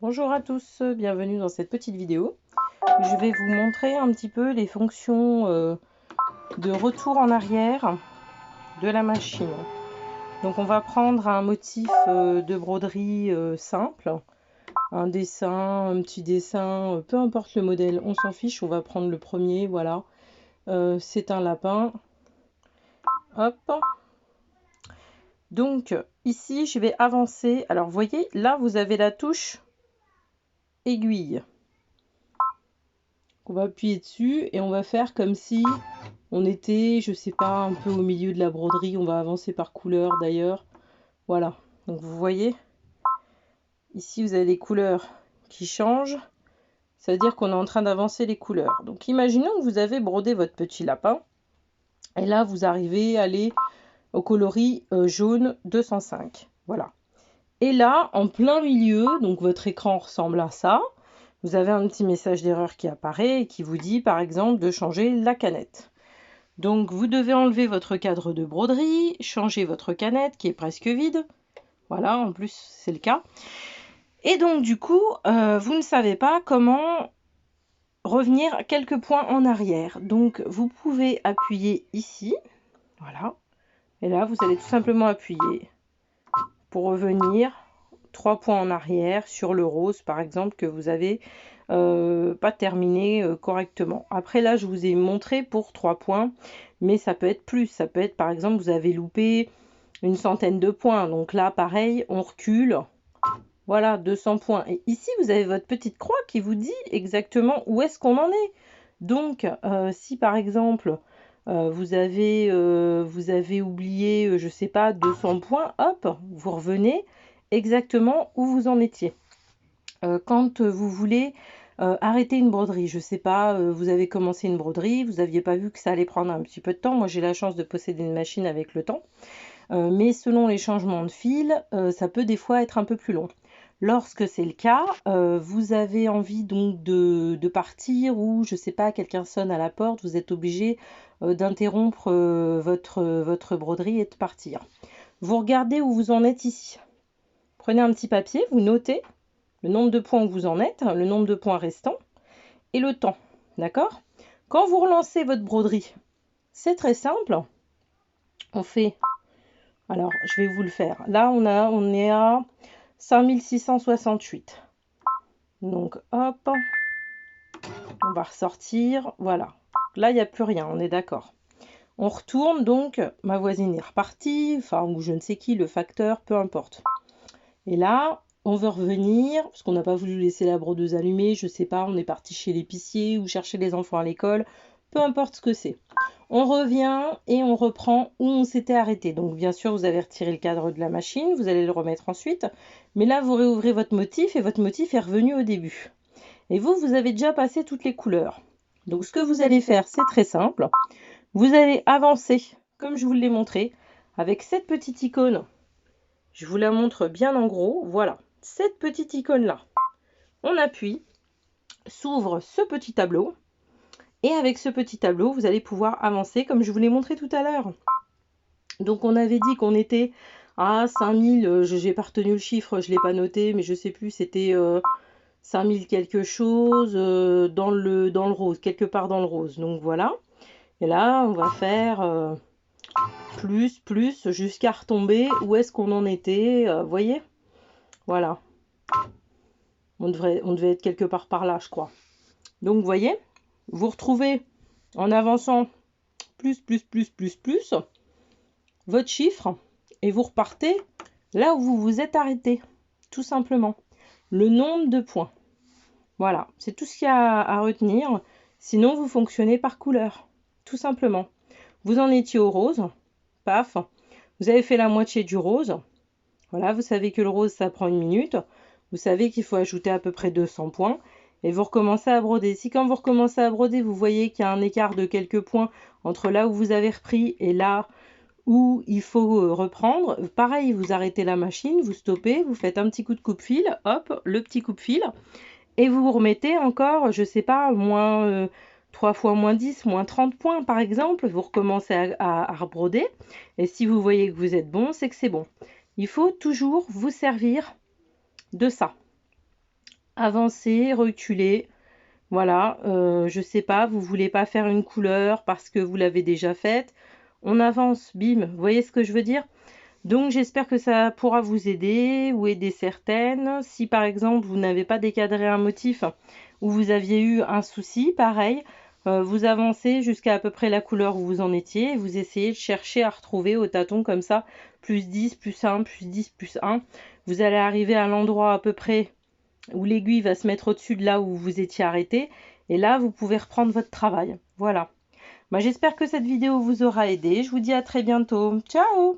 Bonjour à tous, bienvenue dans cette petite vidéo. Je vais vous montrer un petit peu les fonctions de retour en arrière de la machine. Donc on va prendre un motif de broderie simple, un dessin, un petit dessin, peu importe le modèle, on s'en fiche, on va prendre le premier, voilà. C'est un lapin, hop. Donc ici je vais avancer, alors vous voyez, là vous avez la touche aiguille. On va appuyer dessus et on va faire comme si on était, je sais pas, un peu au milieu de la broderie. On va avancer par couleur d'ailleurs. Voilà. Donc vous voyez, ici vous avez les couleurs qui changent. Ça veut dire qu'on est en train d'avancer les couleurs. Donc imaginons que vous avez brodé votre petit lapin. Et là, vous arrivez à aller au coloris jaune 205. Voilà. Et là, en plein milieu, donc votre écran ressemble à ça. Vous avez un petit message d'erreur qui apparaît et qui vous dit par exemple de changer la canette. Donc vous devez enlever votre cadre de broderie, changer votre canette qui est presque vide. Voilà, en plus c'est le cas. Et donc du coup, vous ne savez pas comment revenir quelques points en arrière. Donc vous pouvez appuyer ici. Voilà. Et là, vous allez tout simplement appuyer pour revenir 3 points en arrière sur le rose, par exemple, que vous avez pas terminé correctement. Après, là, je vous ai montré pour 3 points, mais ça peut être plus. Ça peut être, par exemple, vous avez loupé une centaine de points. Donc là, pareil, on recule. Voilà, 200 points. Et ici, vous avez votre petite croix qui vous dit exactement où est-ce qu'on en est. Donc, si par exemple, vous avez oublié, je sais pas, 200 points, hop, vous revenez exactement où vous en étiez. Quand vous voulez arrêter une broderie, je sais pas, vous avez commencé une broderie, vous n'aviez pas vu que ça allait prendre un petit peu de temps. Moi, j'ai la chance de posséder une machine avec le temps. Mais selon les changements de fil, ça peut des fois être un peu plus long. Lorsque c'est le cas, vous avez envie donc de partir ou je sais pas, quelqu'un sonne à la porte, vous êtes obligé d'interrompre votre broderie et de partir. Vous regardez où vous en êtes ici. Prenez un petit papier, vous notez le nombre de points où vous en êtes, le nombre de points restants et le temps. D'accord? Quand vous relancez votre broderie, c'est très simple. On fait, alors je vais vous le faire. Là, on est à 5668. Donc hop, on va ressortir. Voilà. Là, il n'y a plus rien, on est d'accord. On retourne donc, ma voisine est repartie, enfin, ou je ne sais qui, le facteur, peu importe. Et là, on veut revenir, parce qu'on n'a pas voulu laisser la brodeuse allumée, je sais pas, on est parti chez l'épicier ou chercher les enfants à l'école, peu importe ce que c'est. On revient et on reprend où on s'était arrêté. Donc bien sûr, vous avez retiré le cadre de la machine, vous allez le remettre ensuite. Mais là, vous réouvrez votre motif et votre motif est revenu au début. Et vous avez déjà passé toutes les couleurs. Donc ce que vous allez faire, c'est très simple. Vous allez avancer, comme je vous l'ai montré, avec cette petite icône. Je vous la montre bien en gros. Voilà, cette petite icône-là. On appuie, s'ouvre ce petit tableau. Et avec ce petit tableau, vous allez pouvoir avancer comme je vous l'ai montré tout à l'heure. Donc on avait dit qu'on était à 5000, je n'ai pas retenu le chiffre, je ne l'ai pas noté, mais je ne sais plus, c'était 5000 quelque chose dans le rose, quelque part dans le rose. Donc voilà. Et là, on va faire plus, jusqu'à retomber. Où est-ce qu'on en était vous voyez? Voilà. On devait être quelque part par là, je crois. Donc, vous voyez, vous retrouvez en avançant plus, votre chiffre et vous repartez là où vous vous êtes arrêté, tout simplement. Le nombre de points. Voilà, c'est tout ce qu'il y a à retenir. Sinon, vous fonctionnez par couleur, tout simplement. Vous en étiez au rose, paf, vous avez fait la moitié du rose. Voilà, vous savez que le rose, ça prend 1 minute. Vous savez qu'il faut ajouter à peu près 200 points. Et vous recommencez à broder. Si quand vous recommencez à broder, vous voyez qu'il y a un écart de quelques points entre là où vous avez repris et là où il faut reprendre, pareil, vous arrêtez la machine, vous stoppez, vous faites un petit coup de coupe-fil, hop, le petit coupe-fil, et vous vous remettez encore, je sais pas, moins 3 fois moins 10, moins 30 points par exemple, vous recommencez à rebroder, et si vous voyez que vous êtes bon, c'est que c'est bon. Il faut toujours vous servir de ça. Avancer, reculer. Voilà, je sais pas, vous voulez pas faire une couleur parce que vous l'avez déjà faite. On avance, bim, vous voyez ce que je veux dire? Donc j'espère que ça pourra vous aider ou aider certaines. Si par exemple vous n'avez pas décadré un motif ou vous aviez eu un souci, pareil, vous avancez jusqu'à à peu près la couleur où vous en étiez et vous essayez de chercher à retrouver au tâton comme ça, plus 10, plus 1, plus 10, plus 1. Vous allez arriver à l'endroit à peu près où l'aiguille va se mettre au-dessus de là où vous étiez arrêté. Et là, vous pouvez reprendre votre travail. Voilà. J'espère que cette vidéo vous aura aidé. Je vous dis à très bientôt. Ciao!